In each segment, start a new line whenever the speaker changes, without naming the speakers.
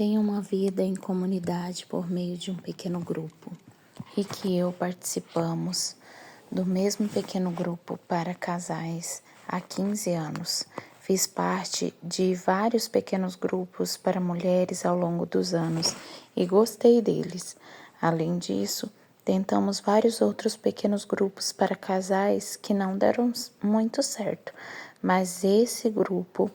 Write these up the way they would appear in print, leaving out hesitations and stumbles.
Tenho uma vida em comunidade por meio de um pequeno grupo. Rick e eu participamos do mesmo pequeno grupo para casais há 15 anos. Fiz parte de vários pequenos grupos para mulheres ao longo dos anos e gostei deles. Além disso, tentamos vários outros pequenos grupos para casais que não deram muito certo, mas esse grupo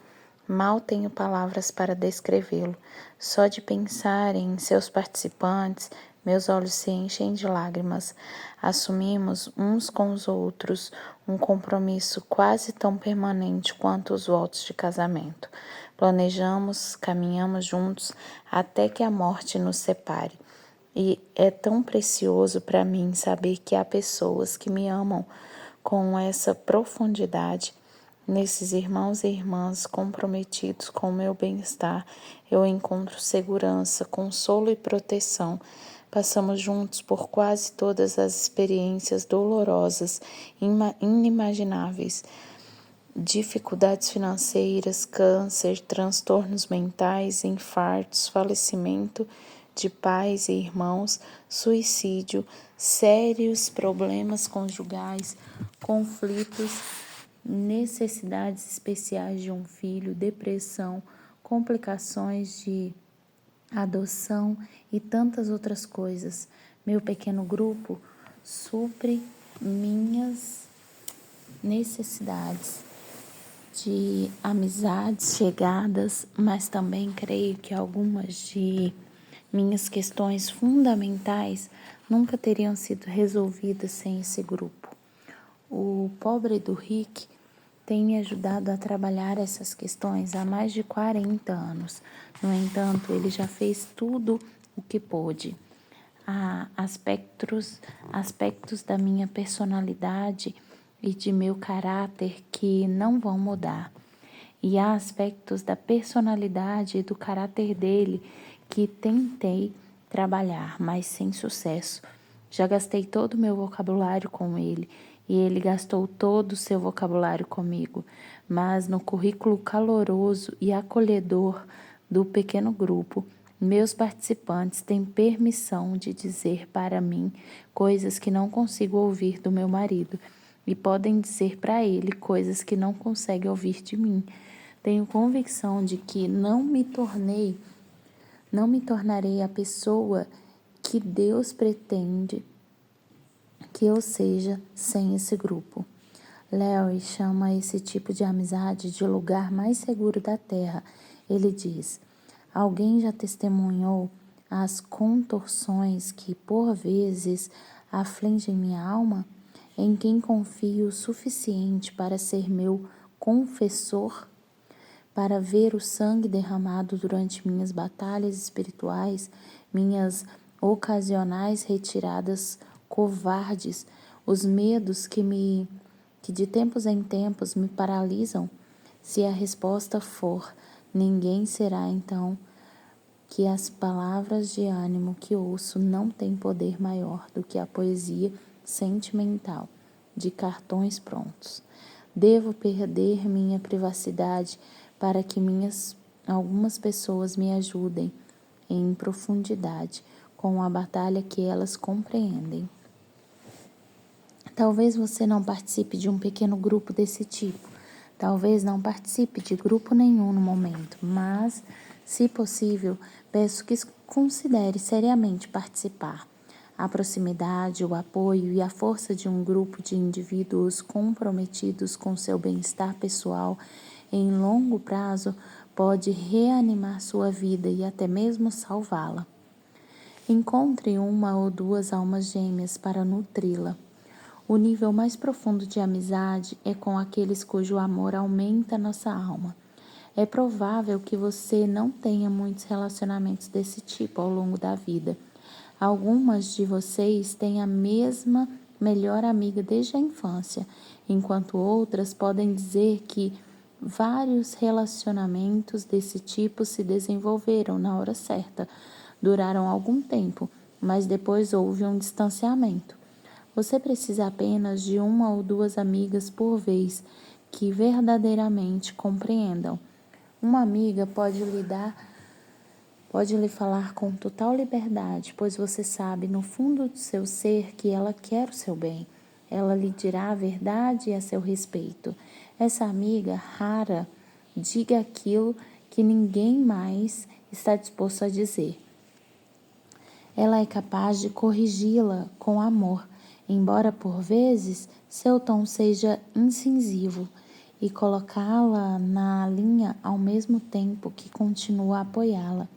mal tenho palavras para descrevê-lo. Só de pensar em seus participantes, meus olhos se enchem de lágrimas. Assumimos uns com os outros um compromisso quase tão permanente quanto os votos de casamento. Planejamos, caminhamos juntos até que a morte nos separe. E é tão precioso para mim saber que há pessoas que me amam com essa profundidade. Nesses irmãos e irmãs comprometidos com o meu bem-estar, eu encontro segurança, consolo e proteção. Passamos juntos por quase todas as experiências dolorosas, inimagináveis. Dificuldades financeiras, câncer, transtornos mentais, infartos, falecimento de pais e irmãos, suicídio, sérios problemas conjugais, conflitos, necessidades especiais de um filho, depressão, complicações de adoção e tantas outras coisas. Meu pequeno grupo supre minhas necessidades de amizades chegadas, mas também creio que algumas de minhas questões fundamentais nunca teriam sido resolvidas sem esse grupo. O pobre do Rick tem me ajudado a trabalhar essas questões há mais de 40 anos. No entanto, ele já fez tudo o que pôde. Há aspectos da minha personalidade e de meu caráter que não vão mudar. E há aspectos da personalidade e do caráter dele que tentei trabalhar, mas sem sucesso. Já gastei todo o meu vocabulário com ele e ele gastou todo o seu vocabulário comigo, mas no currículo caloroso e acolhedor do pequeno grupo, meus participantes têm permissão de dizer para mim coisas que não consigo ouvir do meu marido e podem dizer para ele coisas que não consegue ouvir de mim. Tenho convicção de que não me tornarei a pessoa que Deus pretende que eu seja sem esse grupo. Larry chama esse tipo de amizade de lugar mais seguro da terra. Ele diz: alguém já testemunhou as contorções que por vezes afligem minha alma? Em quem confio o suficiente para ser meu confessor? Para ver o sangue derramado durante minhas batalhas espirituais, minhas ocasionais retiradas covardes, os medos que de tempos em tempos me paralisam? Se a resposta for ninguém, será então que as palavras de ânimo que ouço não têm poder maior do que a poesia sentimental de cartões prontos. Devo perder minha privacidade para que algumas pessoas me ajudem em profundidade com a batalha que elas compreendem. Talvez você não participe de um pequeno grupo desse tipo. Talvez não participe de grupo nenhum no momento, mas, se possível, peço que considere seriamente participar. A proximidade, o apoio e a força de um grupo de indivíduos comprometidos com seu bem-estar pessoal em longo prazo pode reanimar sua vida e até mesmo salvá-la. Encontre uma ou duas almas gêmeas para nutri-la. O nível mais profundo de amizade é com aqueles cujo amor aumenta nossa alma. É provável que você não tenha muitos relacionamentos desse tipo ao longo da vida. Algumas de vocês têm a mesma melhor amiga desde a infância, enquanto outras podem dizer que vários relacionamentos desse tipo se desenvolveram na hora certa, duraram algum tempo, mas depois houve um distanciamento. Você precisa apenas de uma ou duas amigas por vez que verdadeiramente compreendam. Uma amiga pode lhe dar Pode lhe falar com total liberdade, pois você sabe no fundo do seu ser que ela quer o seu bem. Ela lhe dirá a verdade a seu respeito. Essa amiga rara diga aquilo que ninguém mais está disposto a dizer. Ela é capaz de corrigi-la com amor, embora por vezes seu tom seja incisivo, e colocá-la na linha ao mesmo tempo que continua a apoiá-la.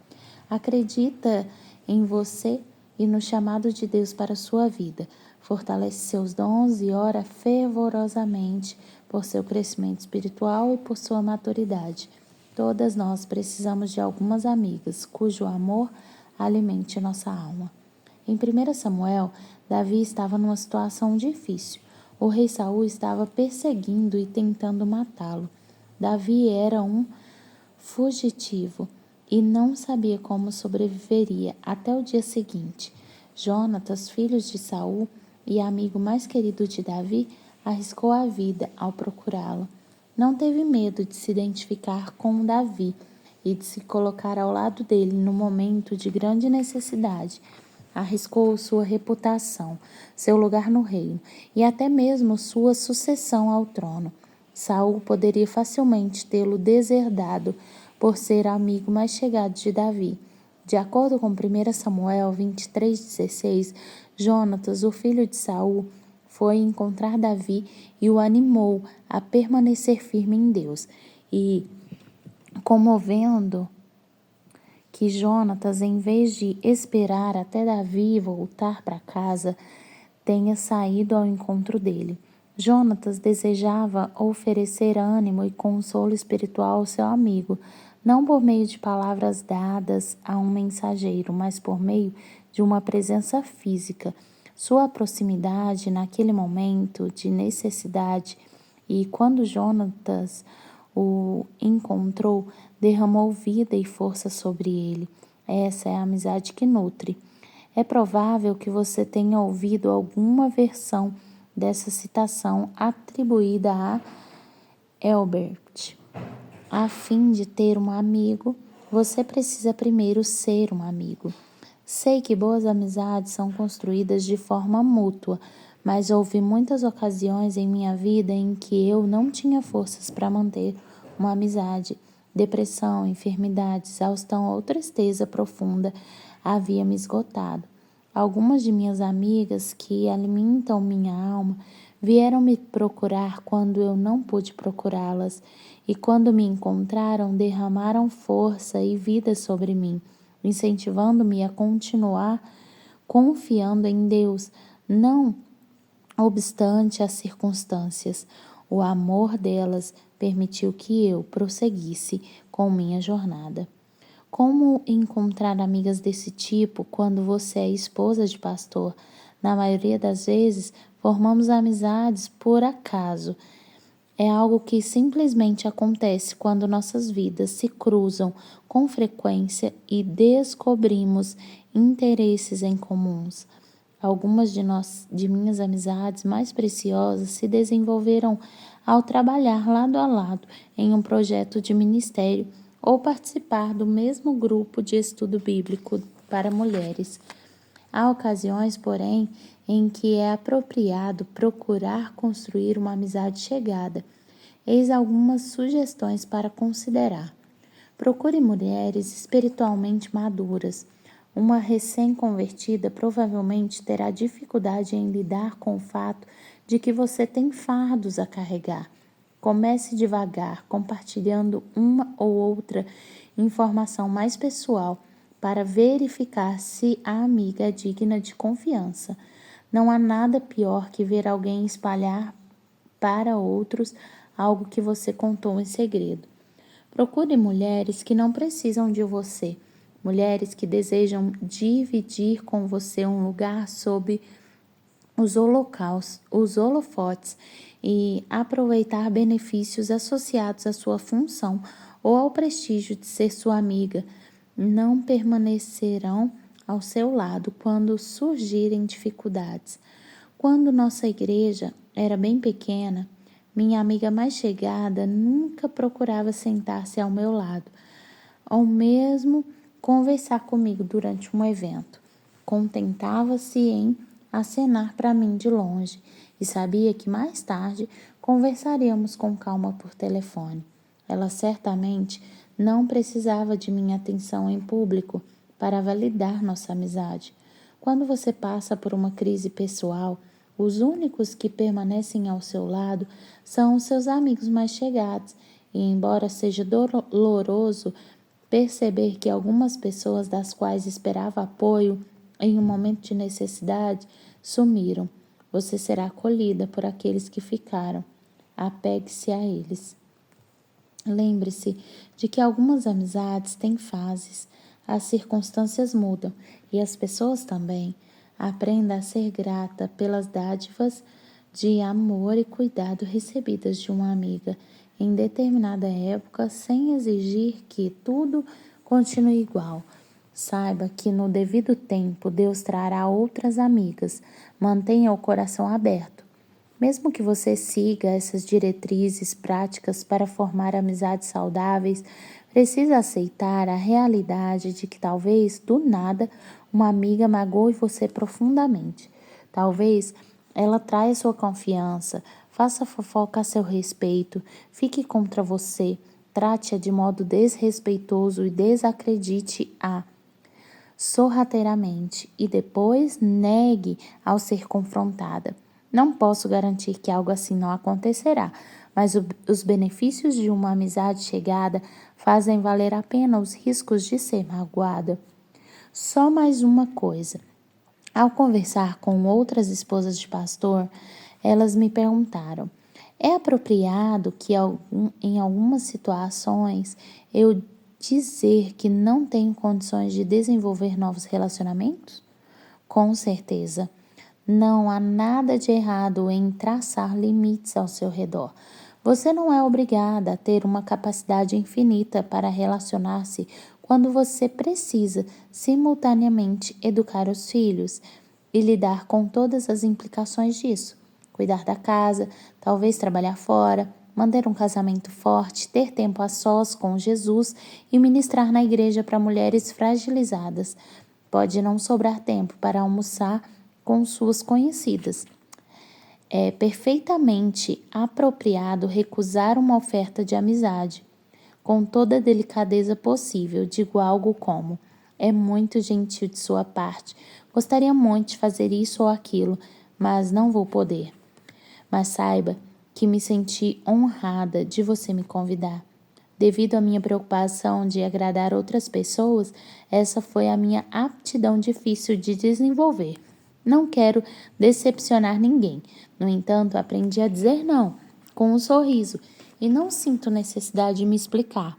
Acredita em você e no chamado de Deus para a sua vida. Fortalece seus dons e ora fervorosamente por seu crescimento espiritual e por sua maturidade. Todas nós precisamos de algumas amigas cujo amor alimente nossa alma. Em 1 Samuel, Davi estava numa situação difícil. O rei Saul estava perseguindo e tentando matá-lo. Davi era um fugitivo e não sabia como sobreviveria até o dia seguinte. Jonatas, filho de Saul e amigo mais querido de Davi, arriscou a vida ao procurá-lo. Não teve medo de se identificar com Davi e de se colocar ao lado dele no momento de grande necessidade. Arriscou sua reputação, seu lugar no reino e até mesmo sua sucessão ao trono. Saul poderia facilmente tê-lo deserdado por ser amigo mais chegado de Davi. De acordo com 1 Samuel 23:16, Jonatas, o filho de Saul, foi encontrar Davi e o animou a permanecer firme em Deus. E, comovendo que Jonatas, em vez de esperar até Davi voltar para casa, tenha saído ao encontro dele. Jonatas desejava oferecer ânimo e consolo espiritual ao seu amigo, não por meio de palavras dadas a um mensageiro, mas por meio de uma presença física. Sua proximidade naquele momento de necessidade e quando Jonatas o encontrou, derramou vida e força sobre ele. Essa é a amizade que nutre. É provável que você tenha ouvido alguma versão dessa citação atribuída a Elbert. A fim de ter um amigo, você precisa primeiro ser um amigo. Sei que boas amizades são construídas de forma mútua, mas houve muitas ocasiões em minha vida em que eu não tinha forças para manter uma amizade. Depressão, enfermidade, exaustão ou tristeza profunda havia me esgotado. Algumas de minhas amigas que alimentam minha alma vieram me procurar quando eu não pude procurá-las, e quando me encontraram, derramaram força e vida sobre mim, incentivando-me a continuar confiando em Deus, não obstante as circunstâncias. O amor delas permitiu que eu prosseguisse com minha jornada. Como encontrar amigas desse tipo quando você é esposa de pastor? Na maioria das vezes, formamos amizades por acaso. É algo que simplesmente acontece quando nossas vidas se cruzam com frequência e descobrimos interesses em comuns. Algumas de minhas amizades mais preciosas se desenvolveram ao trabalhar lado a lado em um projeto de ministério ou participar do mesmo grupo de estudo bíblico para mulheres. Há ocasiões, porém, em que é apropriado procurar construir uma amizade chegada. Eis algumas sugestões para considerar. Procure mulheres espiritualmente maduras. Uma recém-convertida provavelmente terá dificuldade em lidar com o fato de que você tem fardos a carregar. Comece devagar, compartilhando uma ou outra informação mais pessoal para verificar se a amiga é digna de confiança. Não há nada pior que ver alguém espalhar para outros algo que você contou em segredo. Procure mulheres que não precisam de você, mulheres que desejam dividir com você um lugar sob os holofotes e aproveitar benefícios associados à sua função ou ao prestígio de ser sua amiga. Não permanecerão ao seu lado quando surgirem dificuldades. Quando nossa igreja era bem pequena, minha amiga mais chegada nunca procurava sentar-se ao meu lado, ou mesmo conversar comigo durante um evento. Contentava-se em acenar para mim de longe e sabia que mais tarde conversaríamos com calma por telefone. Ela certamente não precisava de minha atenção em público para validar nossa amizade. Quando você passa por uma crise pessoal, os únicos que permanecem ao seu lado são os seus amigos mais chegados, e embora seja doloroso perceber que algumas pessoas das quais esperava apoio em um momento de necessidade sumiram, você será acolhida por aqueles que ficaram. Apegue-se a eles. Lembre-se de que algumas amizades têm fases, as circunstâncias mudam e as pessoas também. Aprenda a ser grata pelas dádivas de amor e cuidado recebidas de uma amiga em determinada época, sem exigir que tudo continue igual. Saiba que no devido tempo Deus trará outras amigas. Mantenha o coração aberto. Mesmo que você siga essas diretrizes práticas para formar amizades saudáveis, precisa aceitar a realidade de que talvez, do nada, uma amiga magoe você profundamente. Talvez ela traia sua confiança, faça fofoca a seu respeito, fique contra você, trate-a de modo desrespeitoso e desacredite-a sorrateiramente e depois negue ao ser confrontada. Não posso garantir que algo assim não acontecerá, mas os benefícios de uma amizade chegada fazem valer a pena os riscos de ser magoada. Só mais uma coisa. Ao conversar com outras esposas de pastor, elas me perguntaram: é apropriado que em algumas situações eu dizer que não tenho condições de desenvolver novos relacionamentos? Com certeza. Não há nada de errado em traçar limites ao seu redor. Você não é obrigada a ter uma capacidade infinita para relacionar-se quando você precisa simultaneamente educar os filhos e lidar com todas as implicações disso. Cuidar da casa, talvez trabalhar fora, manter um casamento forte, ter tempo a sós com Jesus e ministrar na igreja para mulheres fragilizadas. Pode não sobrar tempo para almoçar com suas conhecidas. É perfeitamente apropriado recusar uma oferta de amizade, com toda a delicadeza possível. Digo algo como: é muito gentil de sua parte, gostaria muito de fazer isso ou aquilo, mas não vou poder. Mas saiba que me senti honrada de você me convidar. Devido à minha preocupação de agradar outras pessoas, essa foi a minha aptidão difícil de desenvolver. Não quero decepcionar ninguém. No entanto, aprendi a dizer não, com um sorriso, e não sinto necessidade de me explicar.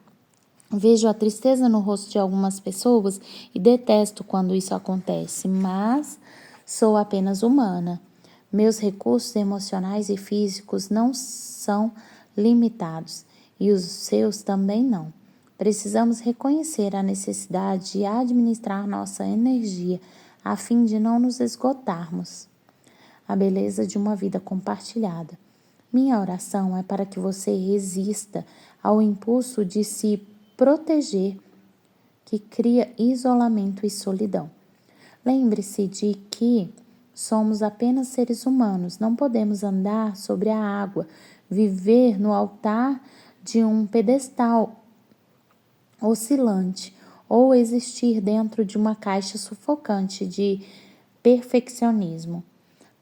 Vejo a tristeza no rosto de algumas pessoas e detesto quando isso acontece, mas sou apenas humana. Meus recursos emocionais e físicos não são limitados e os seus também não. Precisamos reconhecer a necessidade de administrar nossa energia a fim de não nos esgotarmos. A beleza de uma vida compartilhada. Minha oração é para que você resista ao impulso de se proteger que cria isolamento e solidão. Lembre-se de que somos apenas seres humanos, não podemos andar sobre a água, viver no altar de um pedestal oscilante ou existir dentro de uma caixa sufocante de perfeccionismo.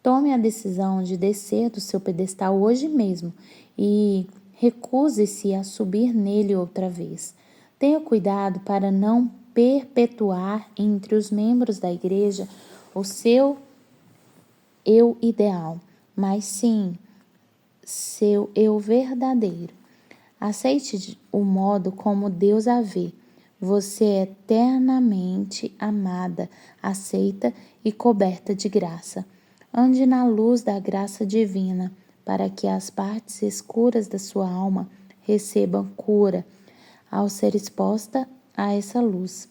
Tome a decisão de descer do seu pedestal hoje mesmo e recuse-se a subir nele outra vez. Tenha cuidado para não perpetuar entre os membros da igreja o seu eu ideal, mas sim seu eu verdadeiro. Aceite o modo como Deus a vê. Você é eternamente amada, aceita e coberta de graça. Ande na luz da graça divina, para que as partes escuras da sua alma recebam cura ao ser exposta a essa luz.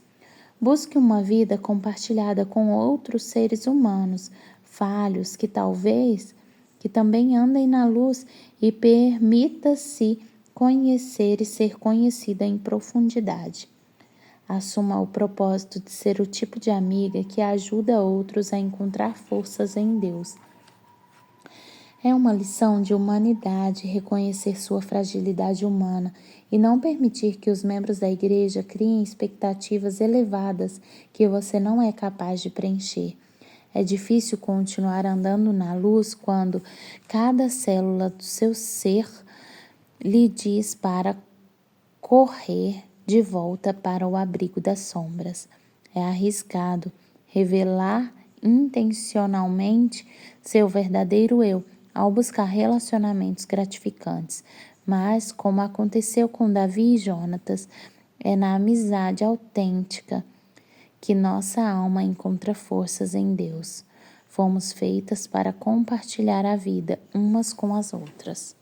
Busque uma vida compartilhada com outros seres humanos, falhos, que também andem na luz, e permita-se conhecer e ser conhecida em profundidade. Assuma o propósito de ser o tipo de amiga que ajuda outros a encontrar forças em Deus. É uma lição de humanidade reconhecer sua fragilidade humana e não permitir que os membros da igreja criem expectativas elevadas que você não é capaz de preencher. É difícil continuar andando na luz quando cada célula do seu ser lhe diz para correr de volta para o abrigo das sombras. É arriscado revelar intencionalmente seu verdadeiro eu ao buscar relacionamentos gratificantes, mas, como aconteceu com Davi e Jonatas, é na amizade autêntica que nossa alma encontra forças em Deus. Fomos feitas para compartilhar a vida umas com as outras.